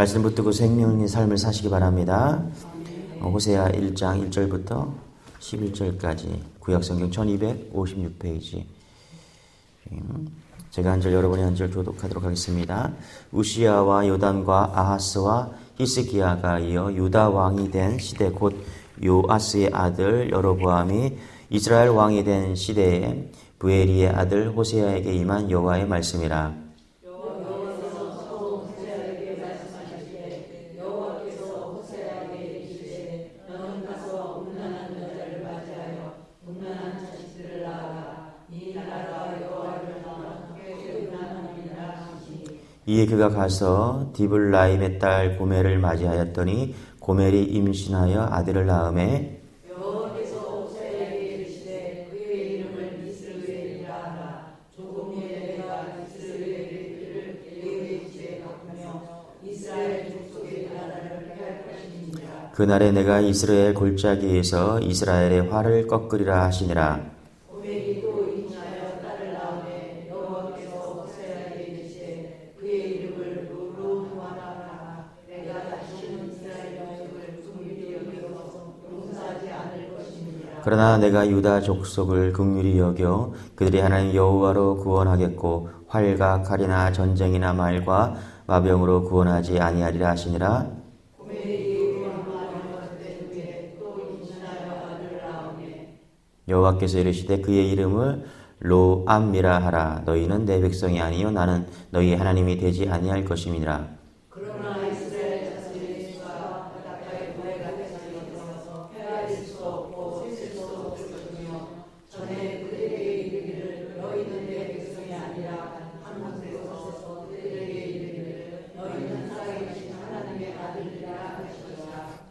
말씀 붙들고 생명의 삶을 사시기 바랍니다. 호세아 1장 1절부터 11절까지 구약성경 1256페이지. 제가 한 절 여러분이 한 절 교독하도록 하겠습니다. 우시야와 요담과 아하스와 히스기야가 이어 유다 왕이 된 시대 곧 요아스의 아들 여로보암이 이스라엘 왕이 된 시대에 부에리의 아들 호세아에게 임한 여호와의 말씀이라. 이에 그가 가서 디블라임의 딸 고멜을 맞이하였더니 고멜이 임신하여 아들을 낳음에 여호와께서 호세아에게 이르시되 그의 이름을 이스르엘이라 하라. 조금 후에 내가 이스르엘의 그의 집에 바꾸며 이스라엘 족속의 나라를 할 것이니라. 그날에 내가 이스라엘 골짜기에서 이스라엘의 활을 꺾으리라 하시니라. 그러나 내가 유다 족속을 긍휼히 여겨 그들이 하나님 여호와로 구원하겠고 활과 칼이나 전쟁이나 말과 마병으로 구원하지 아니하리라 하시니라. 여호와께서 이르시되 그의 이름을 로암미라 하라. 너희는 내 백성이 아니요 나는 너희의 하나님이 되지 아니할 것임이니라.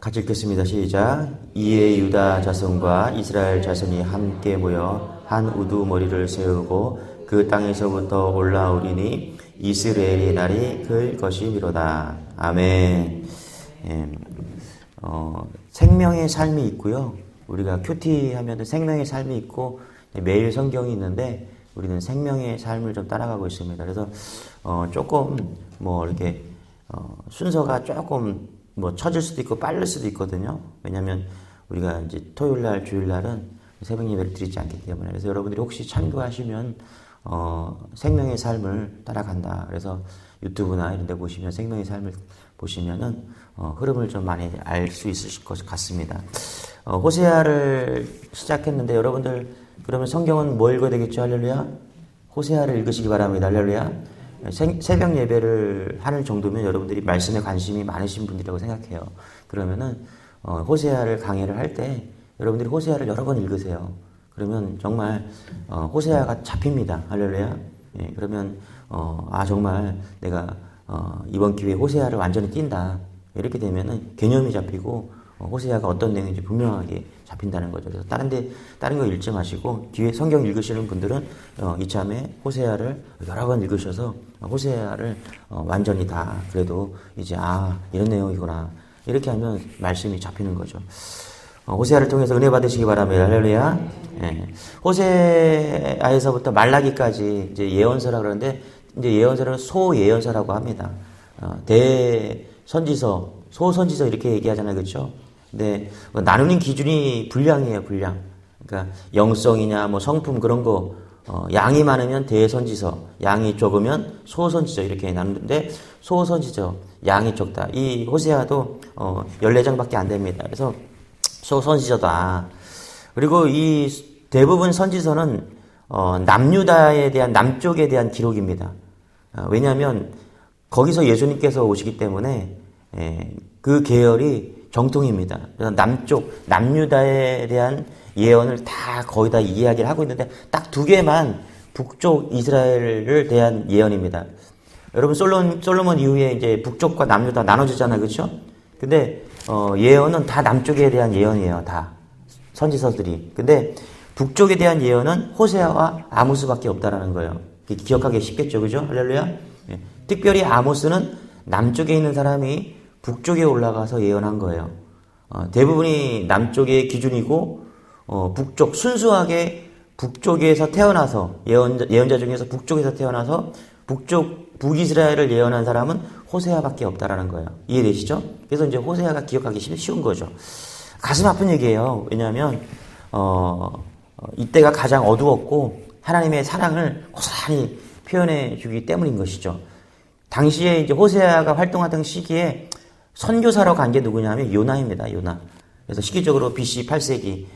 같이 읽겠습니다. 시작. 이에 유다 자손과 이스라엘 자손이 함께 모여 한 우두머리를 세우고 그 땅에서부터 올라오리니 이스라엘의 날이 클 것이미로다. 아멘. 생명의 삶이 있고요. 우리가 큐티 하면 생명의 삶이 있고 매일 성경이 있는데 우리는 생명의 삶을 좀 따라가고 있습니다. 그래서 조금 이렇게 순서가 조금 처질 수도 있고 빠를 수도 있거든요. 왜냐하면 우리가 이제 토요일날, 주일날은 새벽 예배를 드리지 않기 때문에. 그래서 여러분들이 혹시 참고하시면 생명의 삶을 따라간다. 그래서 유튜브나 이런 데 보시면 생명의 삶을 보시면은 흐름을 좀 많이 알 수 있으실 것 같습니다. 호세아를 시작했는데 여러분들 그러면 성경은 뭐 읽어야 되겠죠? 할렐루야. 호세아를 읽으시기 바랍니다. 할렐루야. 새벽 예배를 하는 정도면 여러분들이 말씀에 관심이 많으신 분들이라고 생각해요. 그러면은 호세아를 강의를 할 때 여러분들이 호세아를 여러 번 읽으세요. 그러면 정말 호세아가 잡힙니다. 할렐루야. 예, 그러면 정말 내가 이번 기회에 호세아를 완전히 띈다. 이렇게 되면은 개념이 잡히고 호세아가 어떤 내용인지 분명하게 잡힌다는 거죠. 그래서 다른 거 읽지 마시고 뒤에 성경 읽으시는 분들은 이참에 호세아를 여러 번 읽으셔서 호세아를 완전히 다 그래도 이제 이런 내용이구나 이렇게 하면 말씀이 잡히는 거죠. 호세아를 통해서 은혜 받으시기 바랍니다. 할렐루야. 예. 호세아에서부터 말라기까지 이제 예언서라 그러는데 이제 예언서를 소예언서라고 합니다. 대선지서, 소선지서 이렇게 얘기하잖아요, 그렇죠? 근데 나누는 기준이 분량이에요, 분량. 그러니까 영성이냐, 성품 그런 거 양이 많으면 대선지서, 양이 적으면 소선지서 이렇게 나누는데 소선지서, 양이 적다. 이 호세아도 14장밖에 안 됩니다. 그래서 소선지서다. 그리고 이 대부분 선지서는 남유다에 대한 남쪽에 대한 기록입니다. 왜냐하면 거기서 예수님께서 오시기 때문에 그 계열이 정통입니다. 그래서 남유다에 대한 예언을 다 거의 다 이야기를 하고 있는데 딱 2개만 북쪽 이스라엘을 대한 예언입니다. 여러분 솔로몬 이후에 이제 북쪽과 남유다 나눠지잖아요, 그렇죠? 근데 예언은 다 남쪽에 대한 예언이에요, 다 선지서들이. 근데 북쪽에 대한 예언은 호세아와 아모스밖에 없다라는 거예요. 기억하기 쉽겠죠, 그죠? 할렐루야. 예. 특별히 아모스는 남쪽에 있는 사람이 북쪽에 올라가서 예언한 거예요. 대부분이 남쪽의 기준이고 북쪽 순수하게 북쪽에서 태어나서 예언자 중에서 북쪽에서 태어나서 북쪽 북이스라엘을 예언한 사람은 호세아밖에 없다라는 거예요. 이해되시죠? 그래서 이제 호세아가 기억하기 쉬운 거죠. 가슴 아픈 얘기예요. 왜냐하면 이때가 가장 어두웠고 하나님의 사랑을 고스란히 표현해 주기 때문인 것이죠. 당시에 이제 호세아가 활동하던 시기에 선교사로 간 게 누구냐면 요나입니다. 요나. 그래서 시기적으로 BC 8세기,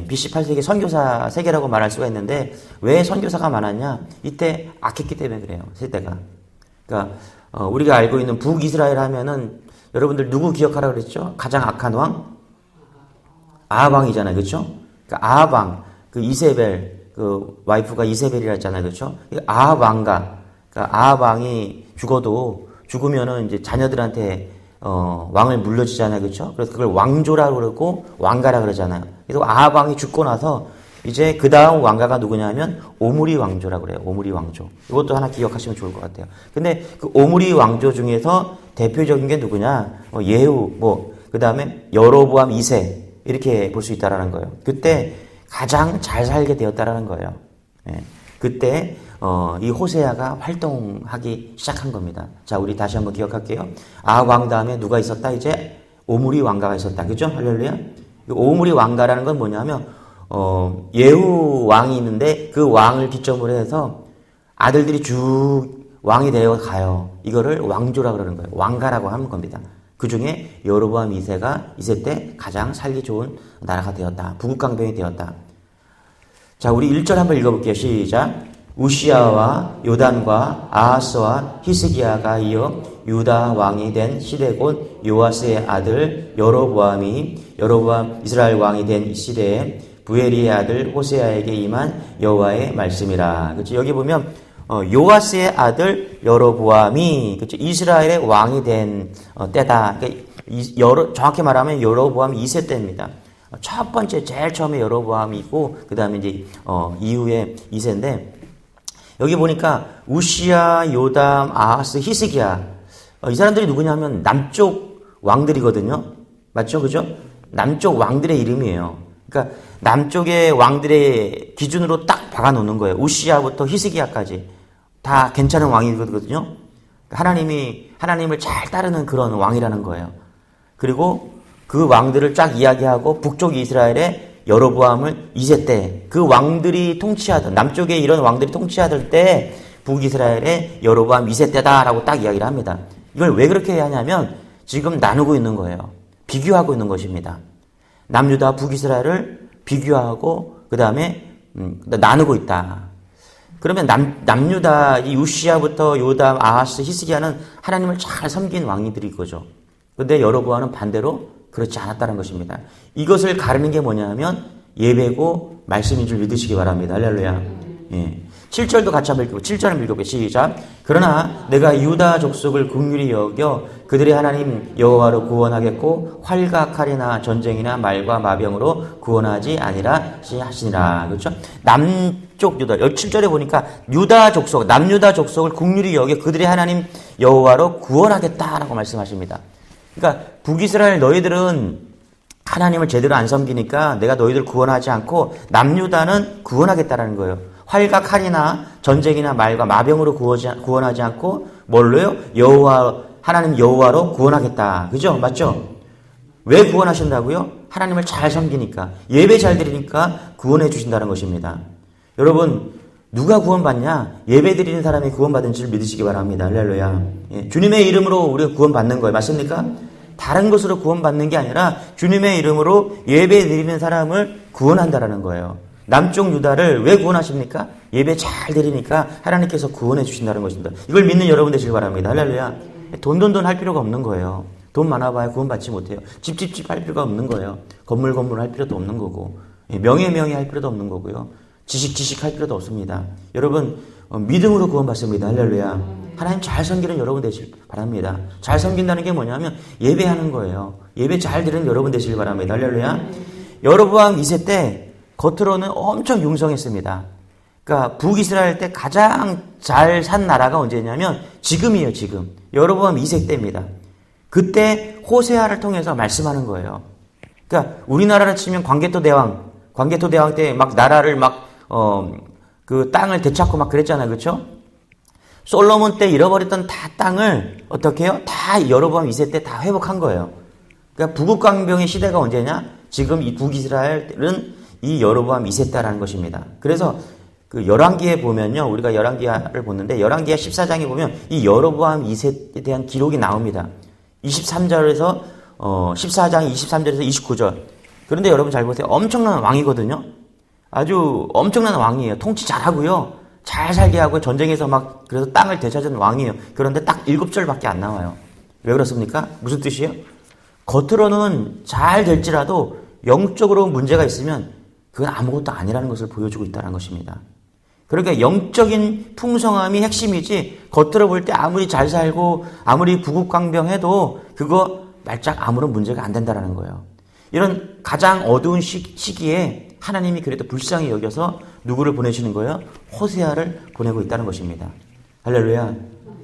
BC 8세기 선교사 세계라고 말할 수가 있는데 왜 선교사가 많았냐? 이때 악했기 때문에 그래요. 세대가. 그러니까 우리가 알고 있는 북이스라엘 하면은 여러분들 누구 기억하라고 그랬죠? 가장 악한 왕? 아합 왕이잖아요. 그렇죠? 그러니까 아합 왕, 그 이세벨, 그 와이프가 이세벨이라 했잖아요. 그렇죠? 아합 왕가. 그러니까 아합 왕이 죽으면은 이제 자녀들한테 왕을 물려주잖아요. 그렇죠? 그래서 그걸 왕조라고 그러고 왕가라 그러잖아요. 그래서 아합 왕이 죽고 나서 이제 그 다음 왕가가 누구냐면 오므리 왕조라고 그래요. 오므리 왕조. 이것도 하나 기억하시면 좋을 것 같아요. 근데 그 오므리 왕조 중에서 대표적인 게 누구냐? 예후, 그 다음에 여로보암 2세. 이렇게 볼 수 있다라는 거예요. 그때 가장 잘 살게 되었다라는 거예요. 예. 그때 이 호세아가 활동하기 시작한 겁니다. 자, 우리 다시 한번 기억할게요. 아합 왕 다음에 누가 있었다? 이제 오므리 왕가가 있었다. 그죠? 할렐루야. 오므리 왕가라는 건 뭐냐면 예후 왕이 있는데 그 왕을 기점으로 해서 아들들이 쭉 왕이 되어 가요. 이거를 왕조라 그러는 거예요. 왕가라고 하는 겁니다. 그 중에 여로보암 2세가 때 가장 살기 좋은 나라가 되었다. 부국강병이 되었다. 자, 우리 1절 한번 읽어볼게요. 시작. 우시아와 요단과 아하스와 히스기야가 이어 유다 왕이 된 시대 곧 요아스의 아들 여로보암 이스라엘 왕이 된 시대에 부엘리의 아들 호세아에게 임한 여호와의 말씀이라. 그렇죠? 여기 보면 요아스의 아들 여로보암이 그렇죠? 이스라엘의 왕이 된 때다. 그러니까 정확히 말하면 여로보암 2세 때입니다. 첫 번째 제일 처음에 여로보암이고 그 다음에 이제 이후에 2세인데 여기 보니까 우시아, 요담, 아하스, 히스기야 이 사람들이 누구냐면 남쪽 왕들이거든요. 맞죠? 그죠? 남쪽 왕들의 이름이에요. 그러니까 남쪽의 왕들의 기준으로 딱 박아놓는 거예요. 우시아부터 히스기야까지 다 괜찮은 왕이거든요. 하나님을 잘 따르는 그런 왕이라는 거예요. 그리고 그 왕들을 쫙 이야기하고 북쪽 이스라엘의 여로보암을 2세 때 그 왕들이 통치하던 남쪽에 이런 왕들이 통치하던 때 북이스라엘의 여로보암 2세 때다라고 딱 이야기를 합니다. 이걸 왜 그렇게 하냐면 지금 나누고 있는 거예요. 비교하고 있는 것입니다. 남유다 북이스라엘을 비교하고 그 다음에 나누고 있다. 그러면 남유다 이 우시아부터 요담, 아하스, 히스기야는 하나님을 잘 섬긴 왕이들이 거죠. 그런데 여로보암은 반대로 그렇지 않았다는 것입니다. 이것을 가르는 게 뭐냐면 예배고 말씀인 줄 믿으시기 바랍니다. 할렐루야. 예. 7절도 같이 한번 읽고 7절을 읽어볼게요. 시작. 그러나 내가 유다 족속을 긍휼히 여겨 그들의 하나님 여호와로 구원하겠고 활과 칼이나 전쟁이나 말과 마병으로 구원하지 아니라 하시니라. 그렇죠? 남쪽 유다 7절에 보니까 유다 족속 남유다 족속을 긍휼히 여겨 그들의 하나님 여호와로 구원하겠다라고 말씀하십니다. 그러니까 북이스라엘 너희들은 하나님을 제대로 안 섬기니까 내가 너희들 구원하지 않고 남유다는 구원하겠다라는 거예요. 활과 칼이나 전쟁이나 말과 마병으로 구원하지 않고 뭘로요? 하나님 여호와로 구원하겠다. 그죠? 맞죠? 왜 구원하신다고요? 하나님을 잘 섬기니까 예배 잘 드리니까 구원해 주신다는 것입니다. 여러분 누가 구원받냐? 예배 드리는 사람이 구원받은 줄 믿으시기 바랍니다. 할렐루야. 예, 주님의 이름으로 우리가 구원받는 거예요. 맞습니까? 다른 것으로 구원받는 게 아니라 주님의 이름으로 예배 드리는 사람을 구원한다라는 거예요. 남쪽 유다를 왜 구원하십니까? 예배 잘 드리니까 하나님께서 구원해 주신다는 것입니다. 이걸 믿는 여러분 되시길 바랍니다. 할렐루야. 돈 할 필요가 없는 거예요. 돈 많아봐야 구원받지 못해요. 집 할 필요가 없는 거예요. 건물 할 필요도 없는 거고 명예 할 필요도 없는 거고요. 지식 할 필요도 없습니다. 여러분 믿음으로 구원받습니다. 할렐루야. 하나님 잘 섬기는 여러분 되시길 바랍니다. 잘 섬긴다는 게 뭐냐면 예배하는 거예요. 예배 잘 드리는 여러분 되시길 바랍니다. 할렐루야. 여로보암 2세 때 겉으로는 엄청 융성했습니다. 그러니까 북이스라엘 때 가장 잘 산 나라가 언제냐면 지금이에요. 지금. 여로보암 2세 때입니다. 그때 호세아를 통해서 말씀하는 거예요. 그러니까 우리나라로 치면 광개토 대왕 때 막 나라를 그 땅을 되찾고 막 그랬잖아요. 그렇죠? 솔로몬 때 잃어버렸던 다 땅을 어떻게 해요? 다 여로보암 2세 때 다 회복한 거예요. 그러니까 북왕병의 시대가 언제냐? 지금 이 북이스라엘은 이 여로보암 2세 때라는 것입니다. 그래서 그 열왕기에 보면요. 우리가 열왕기를 보는데 열왕기하 14장에 보면 이 여로보암 2세에 대한 기록이 나옵니다. 23절에서 14장 23절에서 29절. 그런데 여러분 잘 보세요. 엄청난 왕이거든요. 아주 엄청난 왕이에요. 통치 잘하고요. 잘 살게 하고 전쟁에서 막 그래서 땅을 되찾은 왕이에요. 그런데 딱 7절밖에 안 나와요. 왜 그렇습니까? 무슨 뜻이에요? 겉으로는 잘 될지라도 영적으로 문제가 있으면 그건 아무것도 아니라는 것을 보여주고 있다는 것입니다. 그러니까 영적인 풍성함이 핵심이지 겉으로 볼 때 아무리 잘 살고 아무리 부국강병해도 그거 말짝 아무런 문제가 안 된다는 거예요. 이런 가장 어두운 시기에 하나님이 그래도 불쌍히 여겨서 누구를 보내시는 거예요? 호세아를 보내고 있다는 것입니다. 할렐루야.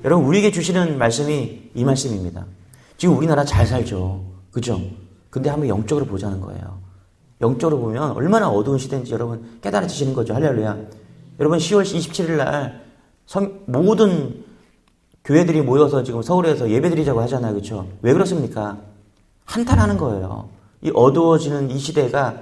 여러분 우리에게 주시는 말씀이 이 말씀입니다. 지금 우리나라 잘 살죠. 그죠? 근데 한번 영적으로 보자는 거예요. 영적으로 보면 얼마나 어두운 시대인지 여러분 깨달아지시는 거죠. 할렐루야. 여러분 10월 27일 날 모든 교회들이 모여서 지금 서울에서 예배드리자고 하잖아요. 그렇죠? 왜 그렇습니까? 한탄하는 거예요. 이 어두워지는 이 시대가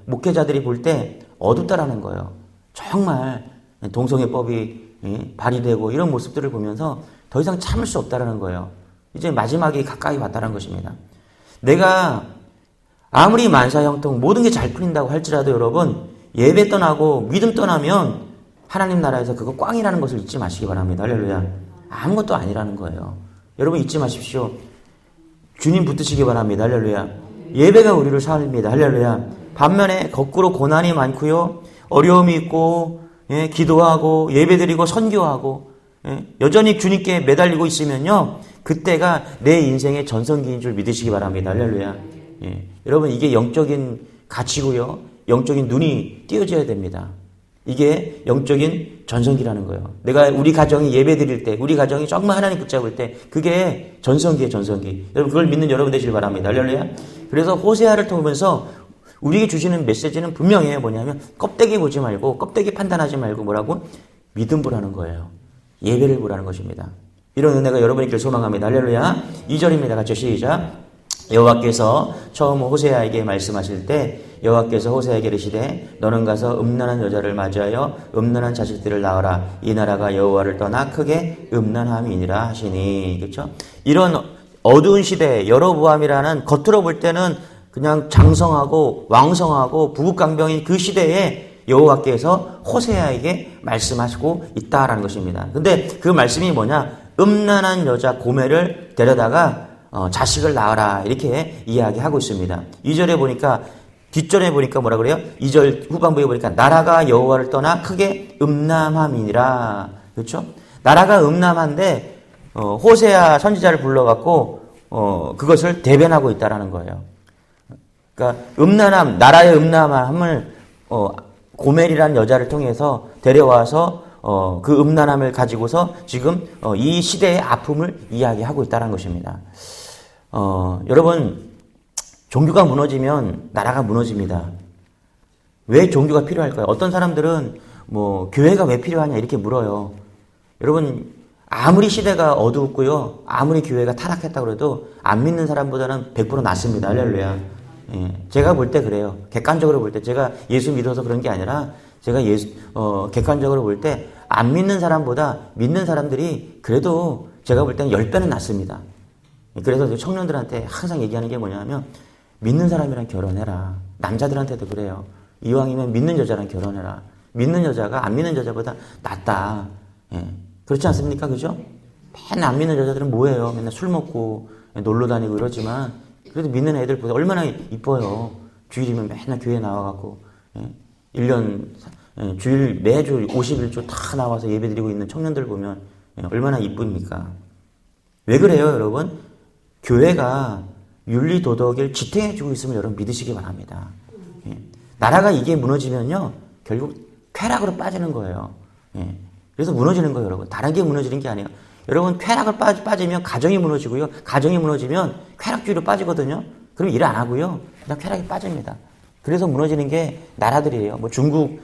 목회자들이 볼 때 어둡다라는 거예요. 정말 동성애법이 발의되고 이런 모습들을 보면서 더 이상 참을 수 없다라는 거예요. 이제 마지막이 가까이 왔다는 것입니다. 내가 아무리 만사형통 모든 게 잘 풀린다고 할지라도 여러분 예배 떠나고 믿음 떠나면 하나님 나라에서 그거 꽝이라는 것을 잊지 마시기 바랍니다. 할렐루야. 아무것도 아니라는 거예요. 여러분 잊지 마십시오. 주님 붙드시기 바랍니다. 할렐루야. 예배가 우리를 살립니다. 할렐루야. 반면에 거꾸로 고난이 많고요. 어려움이 있고 기도하고 예배드리고 선교하고 여전히 주님께 매달리고 있으면요. 그때가 내 인생의 전성기인 줄 믿으시기 바랍니다. 할렐루야. 여러분 이게 영적인 가치고요. 영적인 눈이 띄어져야 됩니다. 이게 영적인 전성기라는 거예요. 내가 우리 가정이 예배 드릴 때, 우리 가정이 정말 하나님 붙잡을 때, 그게 전성기예요, 전성기. 여러분, 그걸 믿는 여러분 되시길 바랍니다. 할렐루야. 그래서 호세아를 통해서 우리에게 주시는 메시지는 분명해요. 뭐냐면, 껍데기 보지 말고, 껍데기 판단하지 말고 뭐라고? 믿음 보라는 거예요. 예배를 보라는 것입니다. 이런 은혜가 여러분에게 소망합니다. 할렐루야. 2절입니다. 같이 시작. 여호와께서 처음 호세아에게 말씀하실 때 여호와께서 호세아에게 이르시되 너는 가서 음란한 여자를 맞이하여 음란한 자식들을 낳아라. 이 나라가 여호와를 떠나 크게 음란함이니라 하시니. 그렇죠? 이런 어두운 시대 여로보암이라는 겉으로 볼 때는 그냥 장성하고 왕성하고 부국강병인 그 시대에 여호와께서 호세아에게 말씀하시고 있다라는 것입니다. 근데 그 말씀이 뭐냐? 음란한 여자 고멜을 데려다가 자식을 낳아라 이렇게 이야기하고 있습니다. 2절에 보니까 뒷절에 보니까 뭐라 그래요? 2절 후반부에 보니까 나라가 여호와를 떠나 크게 음란함이니라. 그렇죠? 나라가 음란한데 호세아 선지자를 불러갖고 그것을 대변하고 있다라는 거예요. 그러니까 음란함, 나라의 음란함을 고멜이라는 여자를 통해서 데려와서 그 음란함을 가지고서 지금 이 시대의 아픔을 이야기하고 있다는 것입니다. 여러분 종교가 무너지면 나라가 무너집니다. 왜 종교가 필요할까요? 어떤 사람들은 뭐 교회가 왜 필요하냐 이렇게 물어요. 여러분 아무리 시대가 어두웠고요. 아무리 교회가 타락했다고 해도 안 믿는 사람보다는 100% 낫습니다. 할렐루야. 제가 볼 때 그래요. 객관적으로 볼 때 제가 예수 믿어서 그런 게 아니라 제가 객관적으로 볼 때 안 믿는 사람보다 믿는 사람들이 그래도 제가 볼 때는 10배는 낫습니다. 그래서 청년들한테 항상 얘기하는 게 뭐냐면 믿는 사람이랑 결혼해라. 남자들한테도 그래요. 이왕이면 믿는 여자랑 결혼해라. 믿는 여자가 안 믿는 여자보다 낫다. 그렇지 않습니까? 그죠? 맨날 안 믿는 여자들은 뭐예요? 맨날 술 먹고 놀러 다니고 이러지만 그래도 믿는 애들보다 얼마나 이뻐요. 주일이면 맨날 교회 나와갖고 1년 주일 매주 51조 다 나와서 예배드리고 있는 청년들 보면 얼마나 이쁩니까? 왜 그래요, 여러분? 교회가 윤리 도덕을 지탱해주고 있으면 여러분 믿으시기 바랍니다. 나라가 이게 무너지면요 결국 쾌락으로 빠지는 거예요. 그래서 무너지는 거예요, 여러분. 다른 게 무너지는 게 아니에요. 여러분 쾌락을 빠지면 가정이 무너지고요. 가정이 무너지면 쾌락주의로 빠지거든요. 그럼 일 안 하고요. 그냥 쾌락이 빠집니다. 그래서 무너지는 게 나라들이에요. 뭐 중국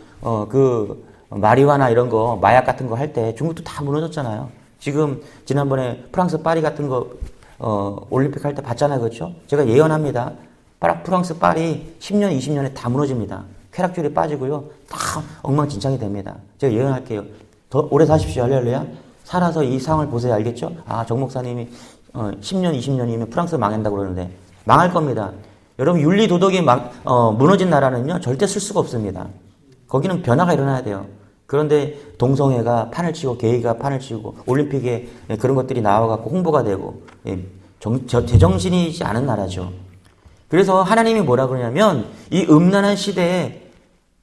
마리화나 이런 거, 마약 같은 거 할 때 중국도 다 무너졌잖아요. 지금 지난번에 프랑스 파리 같은 거 올림픽 할 때 봤잖아요. 그렇죠? 제가 예언합니다. 프랑스 파리 10년, 20년에 다 무너집니다. 쾌락줄이 빠지고요. 다 엉망진창이 됩니다. 제가 예언할게요. 더 오래 사십시오. 할렐루야. 살아서 이 상황을 보세요. 알겠죠? 아, 정 목사님이 10년, 20년이면 프랑스 망한다고 그러는데 망할 겁니다. 여러분 윤리 도덕이 무너진 나라는요. 절대 쓸 수가 없습니다. 거기는 변화가 일어나야 돼요. 그런데 동성애가 판을 치고 게이가 판을 치고 올림픽에 그런 것들이 나와갖고 홍보가 되고 제정신이지 않은 나라죠. 그래서 하나님이 뭐라 그러냐면 이 음란한 시대에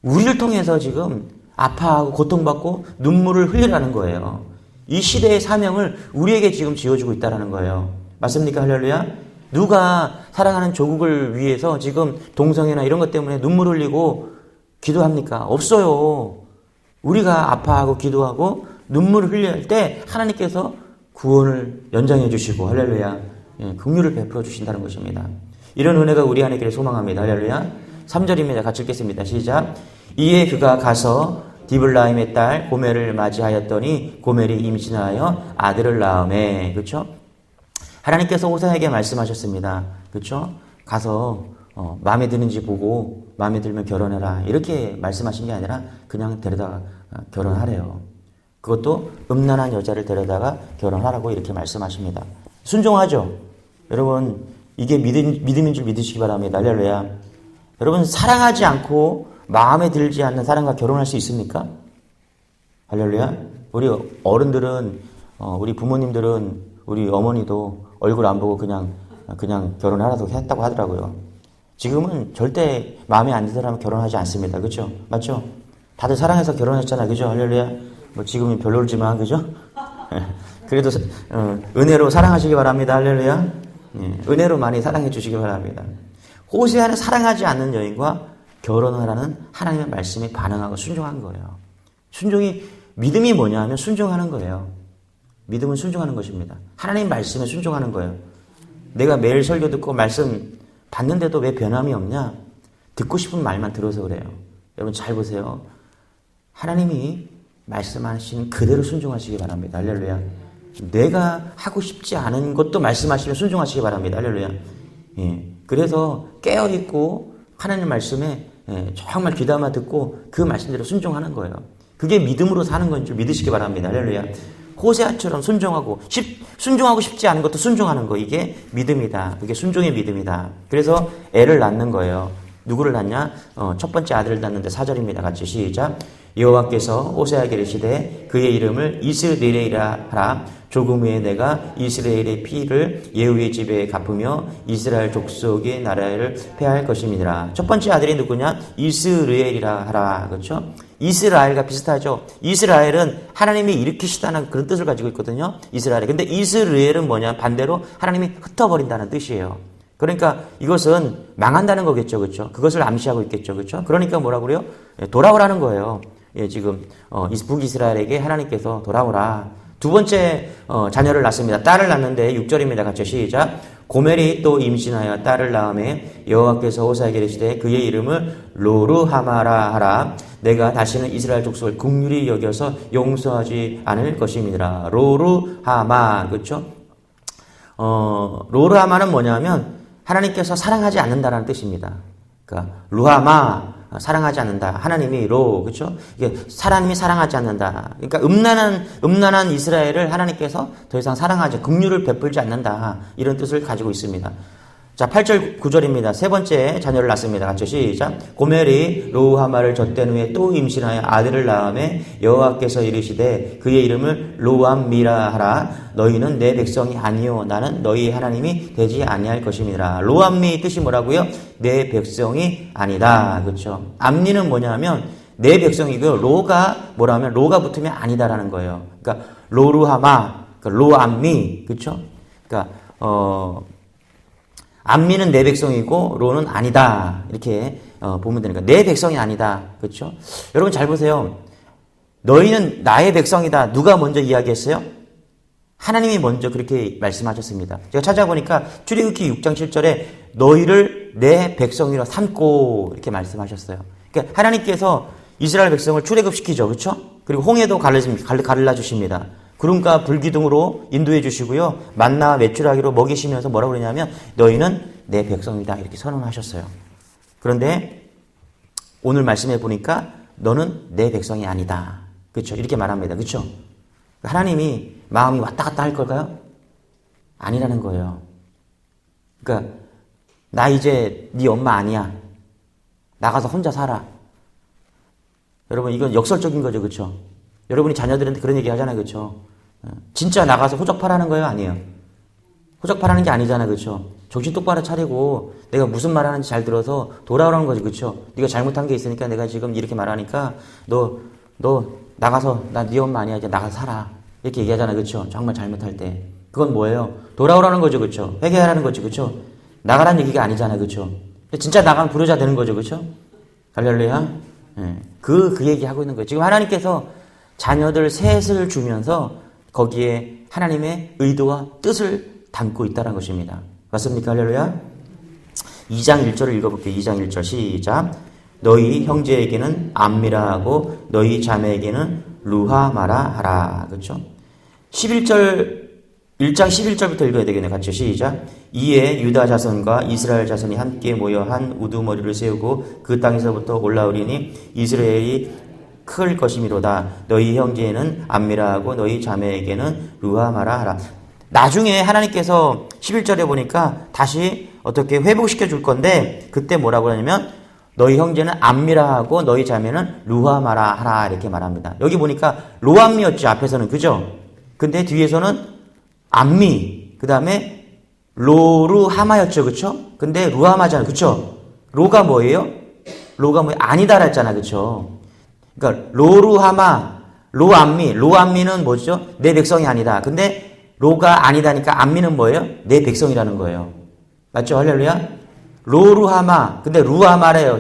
우리를 통해서 지금 아파하고 고통받고 눈물을 흘리라는 거예요. 이 시대의 사명을 우리에게 지금 지어주고 있다는 거예요. 맞습니까? 할렐루야? 누가 사랑하는 조국을 위해서 지금 동성애나 이런 것 때문에 눈물 흘리고 기도합니까? 없어요. 우리가 아파하고 기도하고 눈물을 흘려야 할 때 하나님께서 구원을 연장해 주시고 할렐루야 긍휼을 베풀어 주신다는 것입니다. 이런 은혜가 우리 안에 있기를 소망합니다. 할렐루야. 3절입니다. 같이 읽겠습니다. 시작. 이에 그가 가서 디블라임의 딸 고멜을 맞이하였더니 고멜이 임신하여 아들을 낳으매. 그렇죠? 하나님께서 호세아에게 말씀하셨습니다. 그렇죠? 가서 마음에 드는지 보고 마음에 들면 결혼해라. 이렇게 말씀하신 게 아니라 그냥 데려다가 결혼하래요. 그것도 음란한 여자를 데려다가 결혼하라고 이렇게 말씀하십니다. 순종하죠? 여러분 이게 믿음인 줄 믿으시기 바랍니다. 할렐루야. 여러분 사랑하지 않고 마음에 들지 않는 사람과 결혼할 수 있습니까? 할렐루야. 우리 어른들은 우리 부모님들은 우리 어머니도 얼굴 안 보고 그냥 결혼하라고 했다고 하더라고요. 지금은 절대 마음에 안 드는 사람은 결혼하지 않습니다. 그렇죠? 맞죠? 다들 사랑해서 결혼했잖아요. 그죠? 할렐루야. 뭐 지금은 별로지만 그죠? 그래도 은혜로 사랑하시기 바랍니다. 할렐루야. 은혜로 많이 사랑해 주시기 바랍니다. 호세아는 사랑하지 않는 여인과 결혼하라는 하나님의 말씀에 반응하고 순종한 거예요. 믿음이 뭐냐 하면 순종하는 거예요. 믿음은 순종하는 것입니다. 하나님 말씀에 순종하는 거예요. 내가 매일 설교 듣고 말씀 받는데도 왜 변함이 없냐? 듣고 싶은 말만 들어서 그래요. 여러분 잘 보세요. 하나님이 말씀하시는 그대로 순종하시기 바랍니다. 할렐루야. 내가 하고 싶지 않은 것도 말씀하시면 순종하시기 바랍니다. 할렐루야. 예. 그래서 깨어있고 하나님 말씀에 정말 귀담아 듣고 그 말씀대로 순종하는 거예요. 그게 믿음으로 사는 건 줄 믿으시기 바랍니다. 할렐루야. 호세아처럼 순종하고 싶지 않은 것도 순종하는 거, 이게 믿음이다. 그게 순종의 믿음이다. 그래서 애를 낳는 거예요. 누구를 낳냐? 첫 번째 아들을 낳는데 4절입니다. 같이 시작. 여호와께서 호세아에게 이르시되 그의 이름을 이스라엘이라 하라. 조금 후에 내가 이스라엘의 피를 예후의 집에 갚으며 이스라엘 족속의 나라를 폐할 것임이니라. 첫 번째 아들이 누구냐? 이스라엘이라 하라. 그렇죠? 이스라엘과 비슷하죠. 이스라엘은 하나님이 일으키시다는 그런 뜻을 가지고 있거든요. 이스라엘. 근데 이스라엘은 뭐냐? 반대로 하나님이 흩어버린다는 뜻이에요. 그러니까 이것은 망한다는 거겠죠. 그렇죠? 그것을 암시하고 있겠죠. 그렇죠? 그러니까 뭐라 그래요? 돌아오라는 거예요. 예, 지금 북이스라엘에게 하나님께서 돌아오라. 두 번째 자녀를 낳습니다. 딸을 낳는데 6절입니다. 같이 시작. 고멜이 또 임신하여 딸을 낳음에 여호와께서 호세아에게 이르시되 그의 이름을 로르하마라 하라. 내가 다시는 이스라엘 족속을 긍휼히 여겨서 용서하지 않을 것임이니라. 로르하마. 그렇죠? 로르하마는 뭐냐면 하나님께서 사랑하지 않는다라는 뜻입니다. 그러니까 루하마, 사랑하지 않는다. 하나님이 그렇죠? 이게 하나님이 사랑하지 않는다. 그러니까 음란한 이스라엘을 하나님께서 더 이상 사랑하지, 긍휼을 베풀지 않는다. 이런 뜻을 가지고 있습니다. 자, 8절 9절입니다. 세 번째 자녀를 낳습니다. 같이 시작. 고멜이 로하마를 젖된 후에 또 임신하여 아들을 낳음에 여호와께서 이르시되 그의 이름을 로암미라 하라. 너희는 내 백성이 아니요 나는 너희 하나님이 되지 아니할 것임이라. 로암미 뜻이 뭐라고요? 내 백성이 아니다. 그렇죠? 암리는 뭐냐면 내 백성이고요. 로가 뭐라면 로가 붙으면 아니다라는 거예요. 그러니까 로르하마, 그러니까 로암미, 그렇죠? 그러니까 암미는 내 백성이고 로는 아니다. 이렇게 보면 되니까 내 백성이 아니다. 그렇죠? 여러분 잘 보세요. 너희는 나의 백성이다. 누가 먼저 이야기했어요? 하나님이 먼저 그렇게 말씀하셨습니다. 제가 찾아보니까 출애굽기 6장 7절에 너희를 내 백성이라 삼고 이렇게 말씀하셨어요. 그러니까 하나님께서 이스라엘 백성을 출애굽시키죠. 그렇죠? 그리고 홍해도 갈라 주십니다. 구름과 불기둥으로 인도해 주시고요. 만나와 메추라기로 먹이시면서 뭐라고 그러냐면 너희는 내 백성이다 이렇게 선언하셨어요. 그런데 오늘 말씀해 보니까 너는 내 백성이 아니다. 그렇죠? 이렇게 말합니다. 그렇죠? 하나님이 마음이 왔다 갔다 할 걸까요? 아니라는 거예요. 그러니까 나 이제 네 엄마 아니야. 나가서 혼자 살아. 여러분 이건 역설적인 거죠. 그렇죠? 여러분이 자녀들한테 그런 얘기 하잖아요. 그렇죠? 진짜 나가서 호적팔하는 거예요? 아니에요? 호적팔하는 게 아니잖아요. 그렇죠? 정신 똑바로 차리고 내가 무슨 말 하는지 잘 들어서 돌아오라는 거지. 그렇죠? 네가 잘못한 게 있으니까 내가 지금 이렇게 말하니까 너 나가서 나 네 엄마 아니야. 이제 나가서 살아. 이렇게 얘기하잖아요. 그렇죠? 정말 잘못할 때. 그건 뭐예요? 돌아오라는 거죠. 그렇죠? 회개하라는 거죠. 그렇죠? 나가라는 얘기가 아니잖아요. 그렇죠? 진짜 나가면 불효자 되는 거죠. 그렇죠? 할렐루야. 네. 그 얘기 하고 있는 거예요. 지금 하나님께서 자녀들 셋을 주면서 거기에 하나님의 의도와 뜻을 담고 있다는 것입니다. 맞습니까? 할렐루야. 2장 1절을 읽어볼게요. 2장 1절 시작. 너희 형제에게는 암미라 하고 너희 자매에게는 루하마라 하라. 그렇죠? 11절 1장 11절부터 읽어야 되겠네요. 같이 시작. 이에 유다 자손과 이스라엘 자손이 함께 모여 한 우두머리를 세우고 그 땅에서부터 올라오리니 이스라엘이 클 것이미로다. 너희 형제에는 암미라 하고 너희 자매에게는 루하마라 하라. 나중에 하나님께서 11절에 보니까 다시 어떻게 회복시켜 줄 건데 그때 뭐라고 하냐면 너희 형제는 암미라 하고 너희 자매는 루하마라 하라 이렇게 말합니다. 여기 보니까 로암미였죠. 앞에서는. 그죠? 근데 뒤에서는 암미, 그 다음에 로루하마였죠. 그쵸? 근데 루하마잖아요. 그쵸? 로가 뭐예요? 로가 뭐예요? 아니다라 했잖아. 그쵸? 그러니까 로루하마, 로암미는 뭐죠? 내 백성이 아니다. 근데 로가 아니다니까 암미는 뭐예요? 내 백성이라는 거예요. 맞죠? 할렐루야? 로루하마, 근데 루하마래요.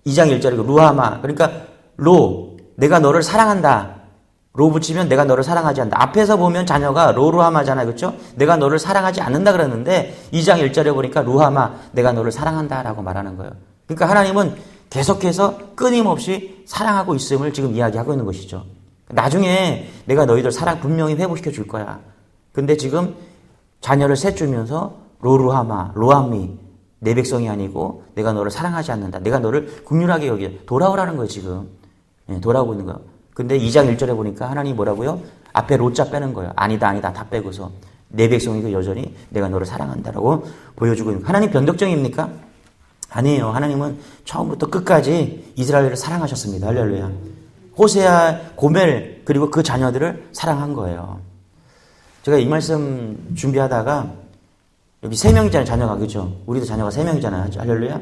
2장 1절이고 루하마. 그러니까 내가 너를 사랑한다. 로 붙이면 내가 너를 사랑하지 않는다. 앞에서 보면 자녀가 로루하마잖아요. 그렇죠? 내가 너를 사랑하지 않는다 그랬는데 2장 1절에 보니까 루하마, 내가 너를 사랑한다라고 말하는 거예요. 그러니까 하나님은 계속해서 끊임없이 사랑하고 있음을 지금 이야기하고 있는 것이죠. 나중에 내가 너희들 사랑 분명히 회복시켜 줄 거야. 근데 지금 자녀를 셋 주면서 로루하마, 로암미, 내 백성이 아니고 내가 너를 사랑하지 않는다. 내가 너를 긍휼하게 여겨. 돌아오라는 거예요. 지금. 돌아오고 있는 거예요. 근데 2장 1절에 보니까 하나님이 뭐라고요? 앞에 로자 빼는 거예요. 아니다 다 빼고서 내 백성이고 여전히 내가 너를 사랑한다라고 보여주고 있는 거예요. 하나님 변덕정입니까? 아니에요. 하나님은 처음부터 끝까지 이스라엘을 사랑하셨습니다. 할렐루야. 호세아, 고멜 그리고 그 자녀들을 사랑한 거예요. 제가 이 말씀 준비하다가 여기 3명이잖아요. 자녀가. 그죠? 우리도 자녀가 3명이잖아요. 할렐루야.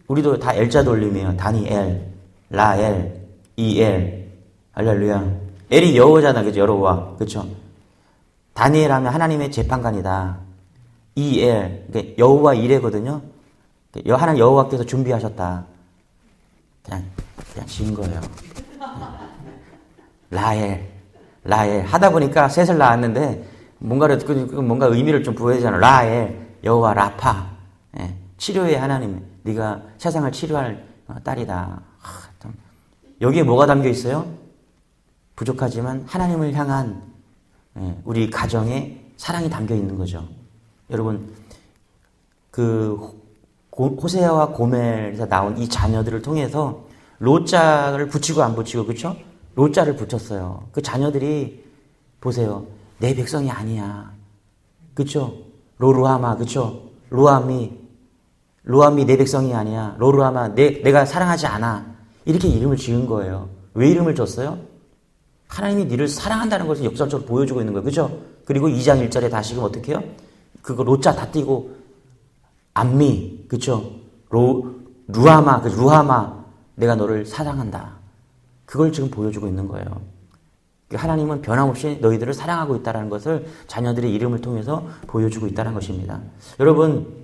우리도 다 엘자 돌림이에요. 다니엘, 라엘, 이엘. 할렐루야. 엘이 여호잖아. 그죠? 여호와. 그죠? 다니엘 하면 하나님의 재판관이다. 이엘. 그러니까 여호와 이레거든요. 하나님 여호와께서 준비하셨다. 그냥 지은 거예요. 라엘. 하다 보니까 셋을 낳았는데 뭔가 의미를 좀 부여야 되잖아. 라엘, 여호와 라파. 치료의 하나님. 네가 세상을 치료할 딸이다. 여기에 뭐가 담겨 있어요? 부족하지만 하나님을 향한 우리 가정에 사랑이 담겨 있는 거죠. 여러분, 호세아와 고멜에서 나온 이 자녀들을 통해서 로자를 붙이고 안 붙이고, 그렇죠? 로자를 붙였어요. 그 자녀들이 보세요. 내 백성이 아니야. 그렇죠? 로루하마, 그렇죠? 로암미 내 백성이 아니야. 로루하마 내가 사랑하지 않아. 이렇게 이름을 지은 거예요. 왜 이름을 줬어요? 하나님이 너를 사랑한다는 것을 역설적으로 보여주고 있는 거예요. 그죠? 그리고 2장 1절에 다시금 어떻게 해요? 그거 로자 다 띄고 암미, 그쵸? 루하마, 내가 너를 사랑한다. 그걸 지금 보여주고 있는 거예요. 하나님은 변함없이 너희들을 사랑하고 있다는 것을 자녀들의 이름을 통해서 보여주고 있다는 것입니다. 여러분,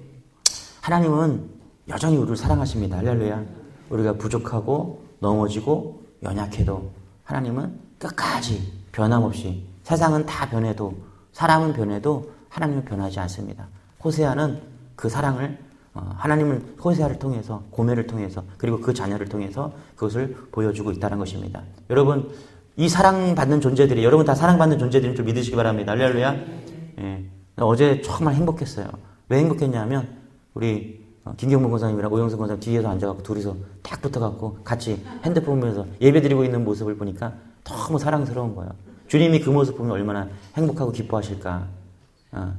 하나님은 여전히 우리를 사랑하십니다. 할렐루야. 우리가 부족하고 넘어지고 연약해도 하나님은 끝까지 변함없이 세상은 다 변해도 사람은 변해도 하나님은 변하지 않습니다. 호세아는 그 사랑을 하나님은 호세아를 통해서, 고멜을 통해서, 그리고 그 자녀를 통해서 그것을 보여주고 있다는 것입니다. 여러분, 이 사랑받는 존재들이, 여러분 다 사랑받는 존재들인 줄 믿으시기 바랍니다. 할렐루야. 예. 어제 정말 행복했어요. 왜 행복했냐면 우리 김경문 권사님이랑 오영선 권사님 뒤에서 앉아갖고 둘이서 딱 붙어갖고 같이 핸드폰 보면서 예배드리고 있는 모습을 보니까 너무 사랑스러운 거예요. 주님이 그 모습 보면 얼마나 행복하고 기뻐하실까.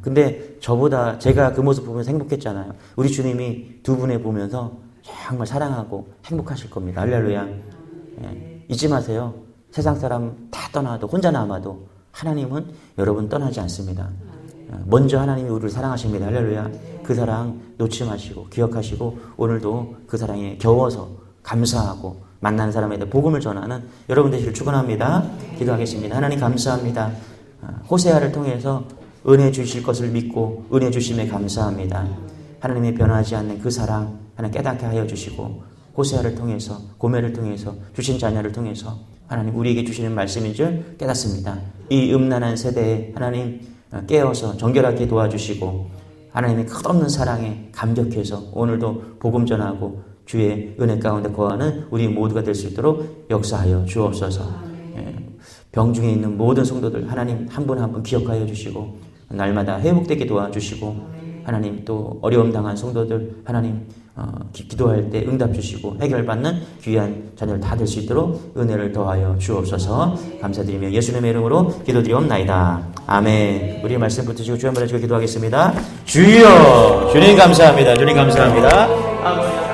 근데 저보다 제가 그 모습 보면서 행복했잖아요. 우리 주님이 두 분을 보면서 정말 사랑하고 행복하실 겁니다. 할렐루야. 예. 잊지 마세요. 세상 사람 다 떠나도, 혼자 남아도 하나님은 여러분 떠나지 않습니다. 먼저 하나님이 우리를 사랑하십니다. 할렐루야. 그 사랑 놓지 마시고 기억하시고 오늘도 그 사랑에 겨워서 감사하고 만나는 사람에게 복음을 전하는 여러분 되시길 축원합니다. 기도하겠습니다. 하나님 감사합니다. 호세아를 통해서 은혜 주실 것을 믿고 은혜 주심에 감사합니다. 하나님의 변하지 않는 그 사랑 하나님 깨닫게 하여 주시고 호세아를 통해서, 고멜을 통해서, 주신 자녀를 통해서 하나님 우리에게 주시는 말씀인 줄 깨닫습니다. 이 음란한 세대에 하나님 깨어서 정결하게 도와주시고 하나님의 끝없는 사랑에 감격해서 오늘도 복음 전하고 주의 은혜 가운데 거하는 우리 모두가 될 수 있도록 역사하여 주옵소서. 병중에 있는 모든 성도들 하나님 한 분 한 분 기억하여 주시고 날마다 회복되게 도와주시고 하나님 또 어려움 당한 성도들 하나님 기도할 때 응답 주시고 해결받는 귀한 자녀를 다 될 수 있도록 은혜를 더하여 주옵소서. 감사드리며 예수님의 이름으로 기도드리옵나이다. 아멘. 우리의 말씀 붙으시고 주 한번 해주고 기도하겠습니다. 주여, 주님 감사합니다. 주님 감사합니다. 아멘.